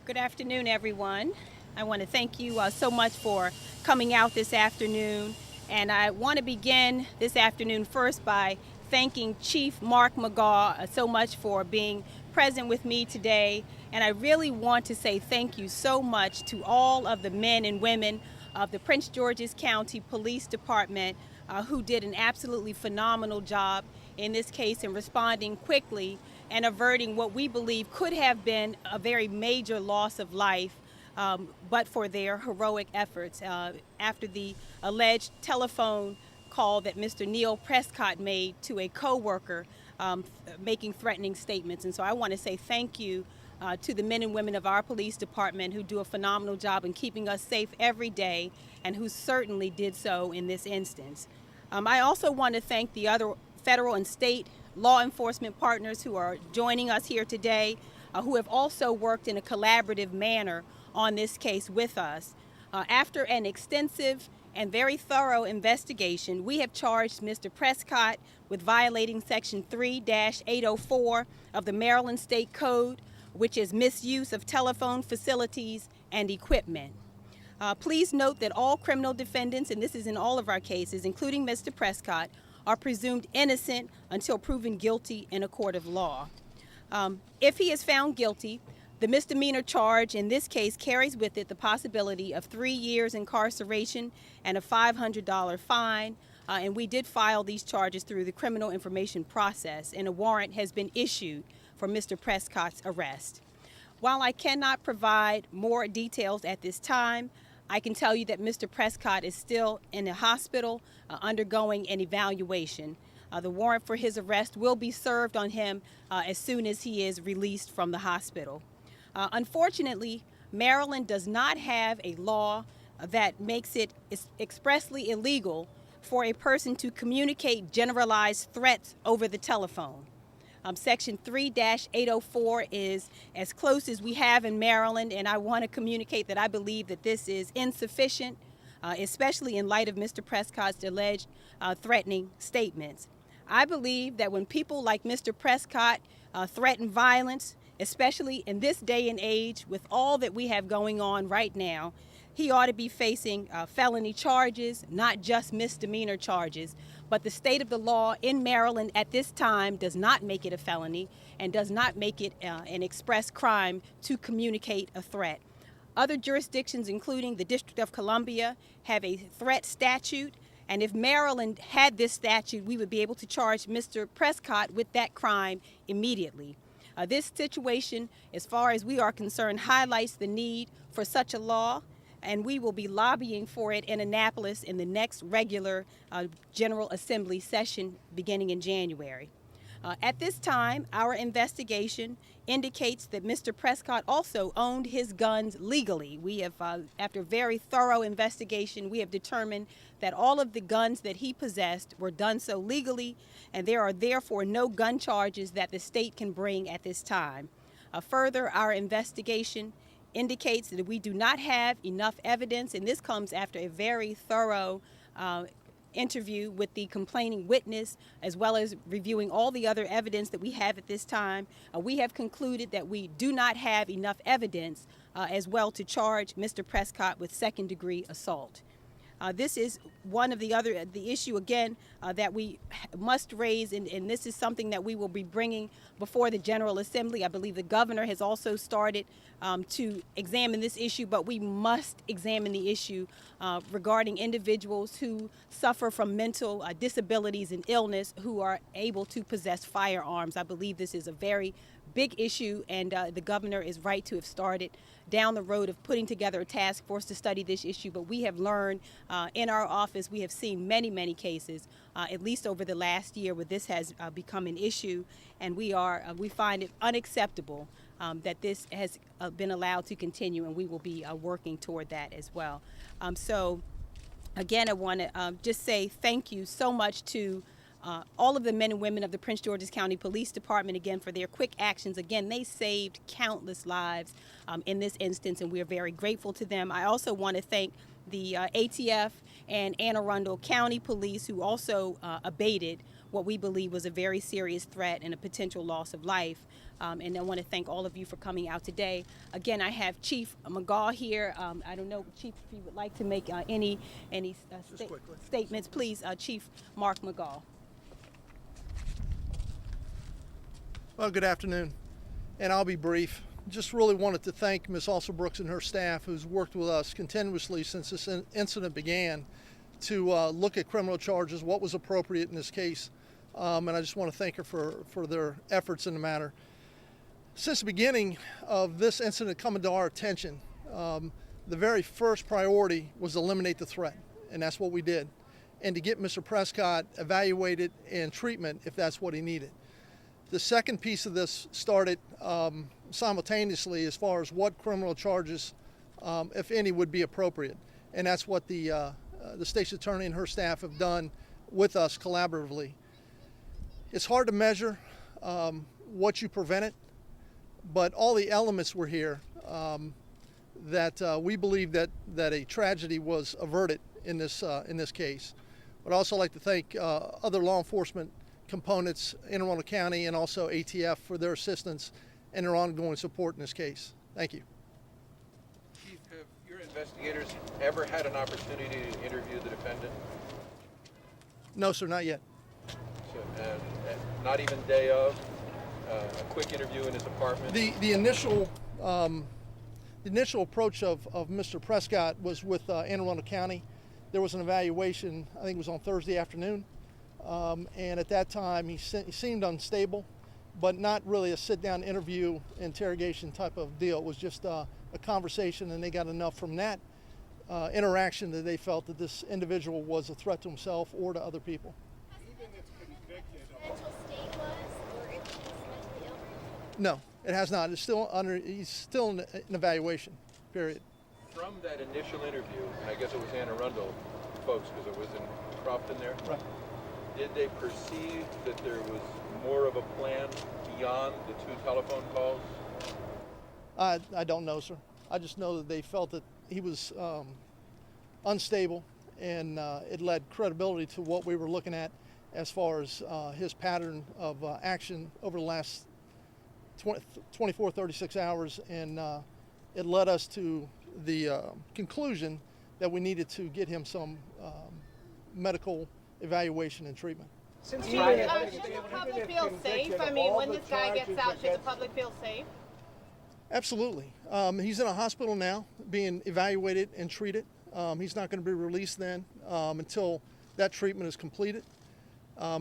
Good afternoon, everyone. I want to thank you so much for coming out this afternoon. And I want to begin this afternoon first by thanking Chief Mark Magaw so much for being present with me today. And I really want to say thank you so much to all of the men and women of the Prince George's County Police Department who did an absolutely phenomenal job in this case in responding quickly and averting what we believe could have been a very major loss of life, but for their heroic efforts after the alleged telephone call that Mr. Neil Prescott made to a co-worker making threatening statements. And so I want to say thank you to the men and women of our police department who do a phenomenal job in keeping us safe every day and who certainly did so in this instance. I also want to thank the other federal and state law enforcement partners who are joining us here today, who have also worked in a collaborative manner on this case with us. After an extensive and very thorough investigation, we have charged Mr. Prescott with violating Section 3-804 of the Maryland State Code, which is misuse of telephone facilities and equipment. Please note that all criminal defendants, and this is in all of our cases, including Mr. Prescott, are presumed innocent until proven guilty in a court of law. If he is found guilty, the misdemeanor charge in this case carries with it the possibility of 3 years incarceration and a $500 fine. And we did file these charges through the criminal information process, and a warrant has been issued for Mr. Prescott's arrest. While I cannot provide more details at this time, I can tell you that Mr. Prescott is still in a hospital undergoing an evaluation. The warrant for his arrest will be served on him as soon as he is released from the hospital. Unfortunately, Maryland does not have a law that makes it expressly illegal for a person to communicate generalized threats over the telephone. Section 3-804 is as close as we have in Maryland, and I want to communicate that I believe that this is insufficient, especially in light of Mr. Prescott's alleged threatening statements. I believe that when people like Mr. Prescott threaten violence, especially in this day and age with all that we have going on right now, he ought to be facing felony charges, not just misdemeanor charges. But the state of the law in Maryland at this time does not make it a felony and does not make it an express crime to communicate a threat. Other jurisdictions, including the District of Columbia, have a threat statute. And if Maryland had this statute, we would be able to charge Mr. Prescott with that crime immediately. This situation, as far as we are concerned, highlights the need for such a law, and we will be lobbying for it in Annapolis in the next regular General Assembly session beginning in January. At this time, our investigation indicates that Mr. Prescott also owned his guns legally. We have, after very thorough investigation, we have determined that all of the guns that he possessed were done so legally, and there are therefore no gun charges that the state can bring at this time. Further, our investigation indicates that we do not have enough evidence, and this comes after a very thorough interview with the complaining witness, as well as reviewing all the other evidence that we have at this time. We have concluded that we do not have enough evidence as well to charge Mr. Prescott with second-degree assault. This is one of the issue again that we must raise, and this is something that we will be bringing before the General Assembly. I believe the governor has also started to examine this issue, but we must examine the issue regarding individuals who suffer from mental disabilities and illness who are able to possess firearms. I believe this is a very big issue, and the governor is right to have started down the road of putting together a task force to study this issue. But we have learned in our office, we have seen many cases, at least over the last year, where this has become an issue, and we find it unacceptable that this has been allowed to continue, and we will be working toward that as well. So again, I want to just say thank you so much to all of the men and women of the Prince George's County Police Department, again, for their quick actions. Again, they saved countless lives in this instance, and we are very grateful to them. I also want to thank the ATF and Anne Arundel County Police, who also abated what we believe was a very serious threat and a potential loss of life. And I want to thank all of you for coming out today. Again, I have Chief Magaw here. I don't know, Chief, if you would like to make any statements, please, Chief Mark Magaw. Well, good afternoon, and I'll be brief. Just really wanted to thank Ms. Alsobrooks and her staff, who's worked with us continuously since this incident began, to look at criminal charges, what was appropriate in this case, and I just want to thank her for their efforts in the matter. Since the beginning of this incident coming to our attention, the very first priority was to eliminate the threat, and that's what we did, and to get Mr. Prescott evaluated and treatment if that's what he needed. The second piece of this started simultaneously as far as what criminal charges, if any, would be appropriate. And that's what the state's attorney and her staff have done with us collaboratively. It's hard to measure what you prevented, but all the elements were here that we believe that a tragedy was averted in this case. I'd also like to thank other law enforcement components in Arundel County and also ATF for their assistance and their ongoing support in this case. Thank you. Chief, have your investigators ever had an opportunity to interview the defendant? No, sir, not yet. So, not even day of? A quick interview in his apartment? The initial approach of Mr. Prescott was with Anne Arundel County. There was an evaluation, I think it was on Thursday afternoon. And at that time, he seemed unstable, but not really a sit-down interview, interrogation type of deal. It was just a conversation, and they got enough from that interaction that they felt that this individual was a threat to himself or to other people. Even if convicted, mental state was, or if he's mentally ill? No, it has not. It's still he's still in an evaluation, period. From that initial interview, and I guess it was Anne Arundel folks, because it was in Crofton there? Right. Did they perceive that there was more of a plan beyond the 2 telephone calls? I don't know, sir. I just know that they felt that he was unstable, and it led credibility to what we were looking at as far as his pattern of action over the last 24, 36 hours, and it led us to the conclusion that we needed to get him some medical evaluation and treatment. Since Should the public feel safe? I mean, when this guy gets out, should the public feel safe? Absolutely. He's in a hospital now, being evaluated and treated. He's not going to be released then until that treatment is completed.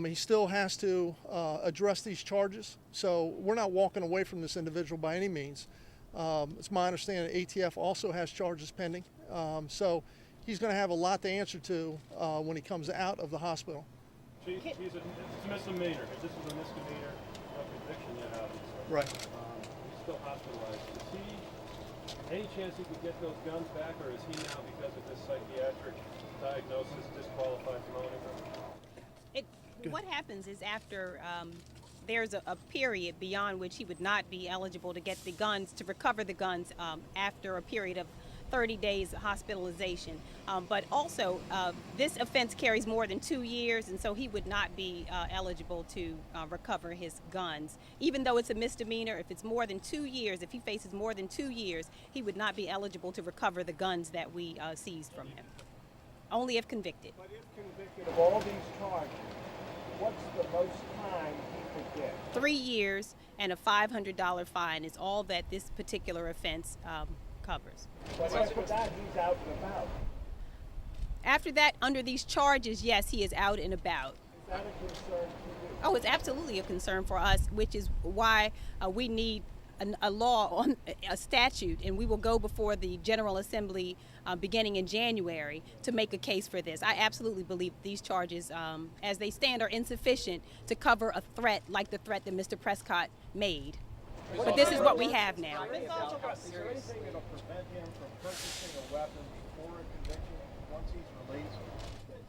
He still has to address these charges, so we're not walking away from this individual by any means. It's my understanding that ATF also has charges pending, so he's going to have a lot to answer to when he comes out of the hospital. It's a misdemeanor. This is a misdemeanor, no conviction yet, obviously. Right. He's still hospitalized. Is he, any chance he could get those guns back, or is he now, because of this psychiatric diagnosis, disqualified from owning them? What happens is after there's a period beyond which he would not be eligible to get the guns, to recover the guns after a period of 30 days hospitalization. But also, this offense carries more than 2 years, and so he would not be eligible to recover his guns. Even though it's a misdemeanor, if it's more than 2 years, if he faces more than 2 years, he would not be eligible to recover the guns that we seized from him. Only if convicted. But if convicted of all these charges, what's the most time he could get? 3 years and a $500 fine is all that this particular offense covers. But after that, he's out and about. After that, under these charges, yes, he is out and about. Is that a concern to you? Oh, it's absolutely a concern for us, which is why we need a law, on a statute, and we will go before the General Assembly beginning in January to make a case for this. I absolutely believe these charges, as they stand, are insufficient to cover a threat like the threat that Mr. Prescott made. But this is what we have now. Is there anything that'll prevent him from purchasing a weapon before a conviction once he's released?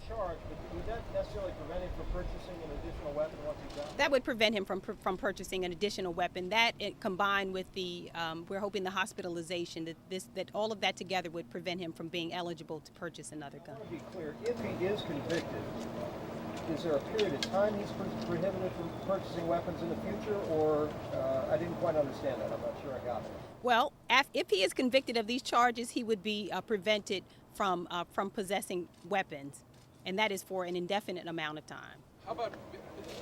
Charged, but would that necessarily prevent him from purchasing an additional weapon once he's out? That would prevent him from purchasing an additional weapon. That combined with the, we're hoping the hospitalization, that all of that together would prevent him from being eligible to purchase another gun. I want to be clear, if he is convicted, is there a period of time he's prohibited from purchasing weapons in the future, or I didn't quite understand that. I'm not sure I got it. Well, if he is convicted of these charges, he would be prevented from possessing weapons, and that is for an indefinite amount of time. How about,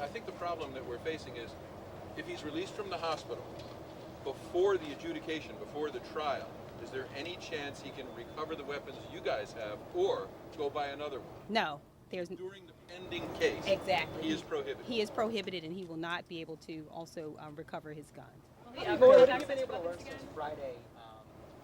I think the problem that we're facing is if he's released from the hospital before the adjudication, before the trial, is there any chance he can recover the weapons you guys have or go buy another one? No, there's During the pending case, exactly. he is prohibited. He is prohibited, and he will not be able to also recover his guns. Have you been able to learn since Friday,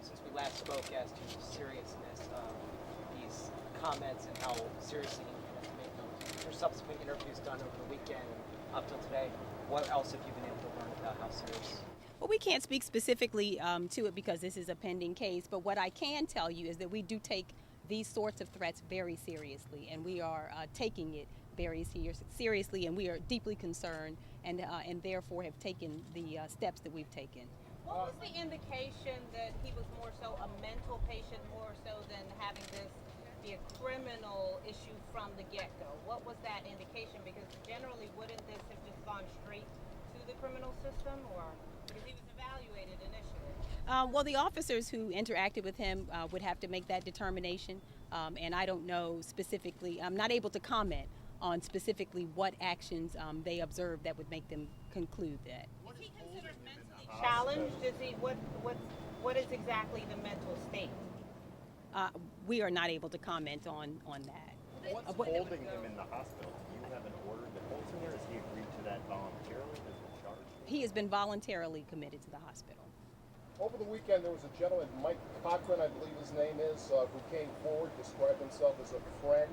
since we last spoke, as to the seriousness of these comments and how seriously you have to make them? Your subsequent interviews done over the weekend and up till today, what else have you been able to learn about how serious? Well, we can't speak specifically to it because this is a pending case, but what I can tell you is that we do take these sorts of threats very seriously, and we are taking it very seriously, and we are deeply concerned and therefore have taken the steps that we've taken. What was the indication that he was more so a mental patient, more so than having this be a criminal issue from the get-go? What was that indication? Because generally, wouldn't this have just gone straight to the criminal system, or because he was evaluated initially? Well, the officers who interacted with him would have to make that determination, and I don't know specifically. I'm not able to comment on specifically what actions they observed that would make them conclude that. Is he considered mentally challenged? Is he what is exactly the mental state? We are not able to comment on that. What's holding him in the hospital? Do you have an order that holds him there? Has he agreed to that voluntarily? Has he charged? He has been voluntarily committed to the hospital. Over the weekend, there was a gentleman, Mike Cochran, I believe his name is, who came forward, described himself as a friend,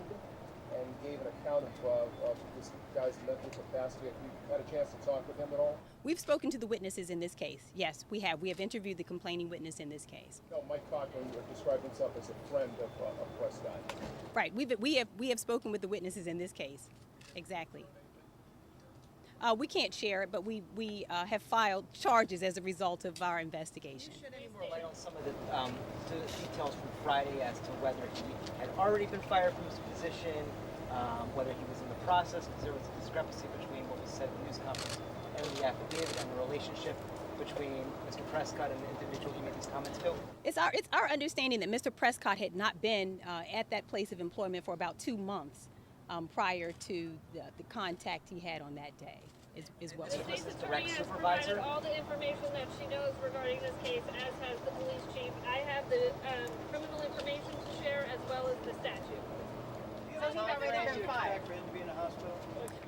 and gave an account of this guy's mental capacity. Have you had a chance to talk with him at all? We've spoken to the witnesses in this case. Yes, we have. We have interviewed the complaining witness in this case. No, Mike Cochran described himself as a friend of Prescott. Right. We have spoken with the witnesses in this case. Exactly. We can't share it, but we have filed charges as a result of our investigation. Can you shed any more light on some of the details from Friday as to whether he had already been fired from his position, whether he was in the process, because there was a discrepancy between what was said in the news conference and the affidavit, and the relationship between Mr. Prescott and the individual he made these comments to? It's our understanding that Mr. Prescott had not been at that place of employment for about 2 months prior to the contact he had on that day. Is what The we state's attorney has provided all the information that she knows regarding this case, as has the police chief. I have the criminal information to share as well as the statute. So he's already been fired. For him to be in the hospital?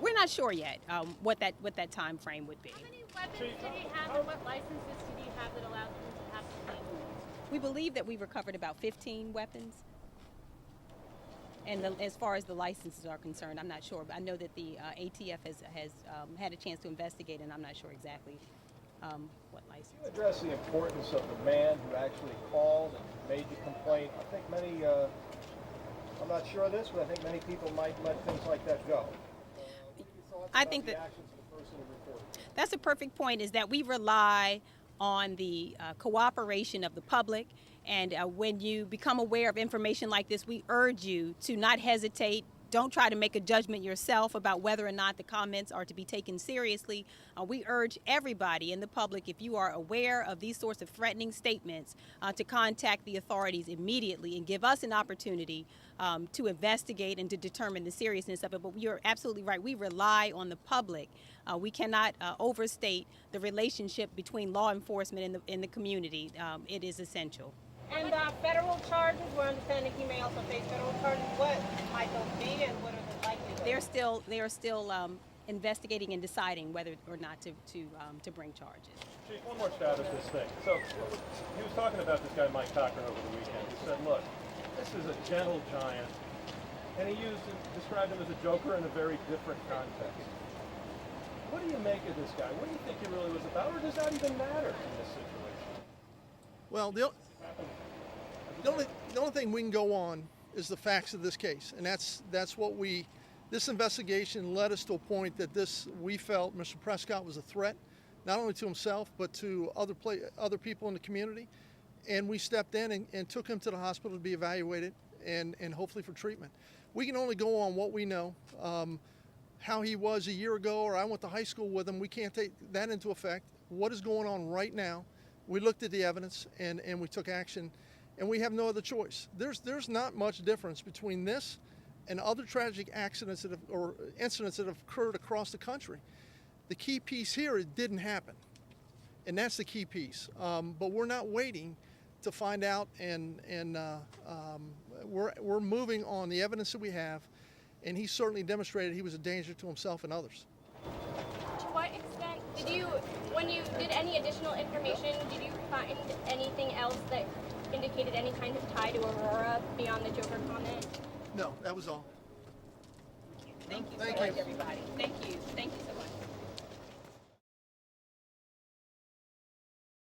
We're not sure yet what that time frame would be. How many weapons did he have, and what licenses did he have that allowed him to have so many? We believe that we recovered about 15 weapons. And as far as the licenses are concerned, I'm not sure. But I know that the ATF has had a chance to investigate, and I'm not sure exactly what license. Can you address the importance of the man who actually called and made the complaint? I think many, I'm not sure of this, but I think many people might let things like that go. I think that actions of the person who reported. that's a perfect point, is that we rely on the cooperation of the public. And when you become aware of information like this, we urge you to not hesitate. Don't try to make a judgment yourself about whether or not the comments are to be taken seriously. We urge everybody in the public, if you are aware of these sorts of threatening statements, to contact the authorities immediately and give us an opportunity to investigate and to determine the seriousness of it. But you're absolutely right. We rely on the public. We cannot overstate the relationship between law enforcement and the community. It is essential. And federal charges, we're understanding he may also face federal charges. What might those be, and what are the likelihoods? They are still investigating and deciding whether or not to bring charges. Chief, one more stab at this thing. So, he was talking about this guy Mike Cochran over the weekend. He said, look, this is a gentle giant, and he described him as a joker in a very different context. What do you make of this guy? What do you think he really was about, or does that even matter in this situation? Well, the only thing we can go on is the facts of this case, and that's what this investigation led us to a point that we felt Mr. Prescott was a threat, not only to himself but to other people in the community, and we stepped in and took him to the hospital to be evaluated and hopefully for treatment. We can only go on what we know. how he was a year ago or I went to high school with him. We can't take that into effect. What is going on right now? We looked at the evidence and we took action, and we have no other choice. There's not much difference between this and other tragic accidents or incidents that have occurred across the country. The key piece here, it didn't happen, and that's the key piece. But we're not waiting to find out, and we're moving on the evidence that we have, and he certainly demonstrated he was a danger to himself and others. To what extent did you, when you did any additional information, did you find anything else that indicated any kind of tie to Aurora beyond the Joker comment? No, that was all. Thank you so Thank much, you. everybody. Thank you. Thank you so much.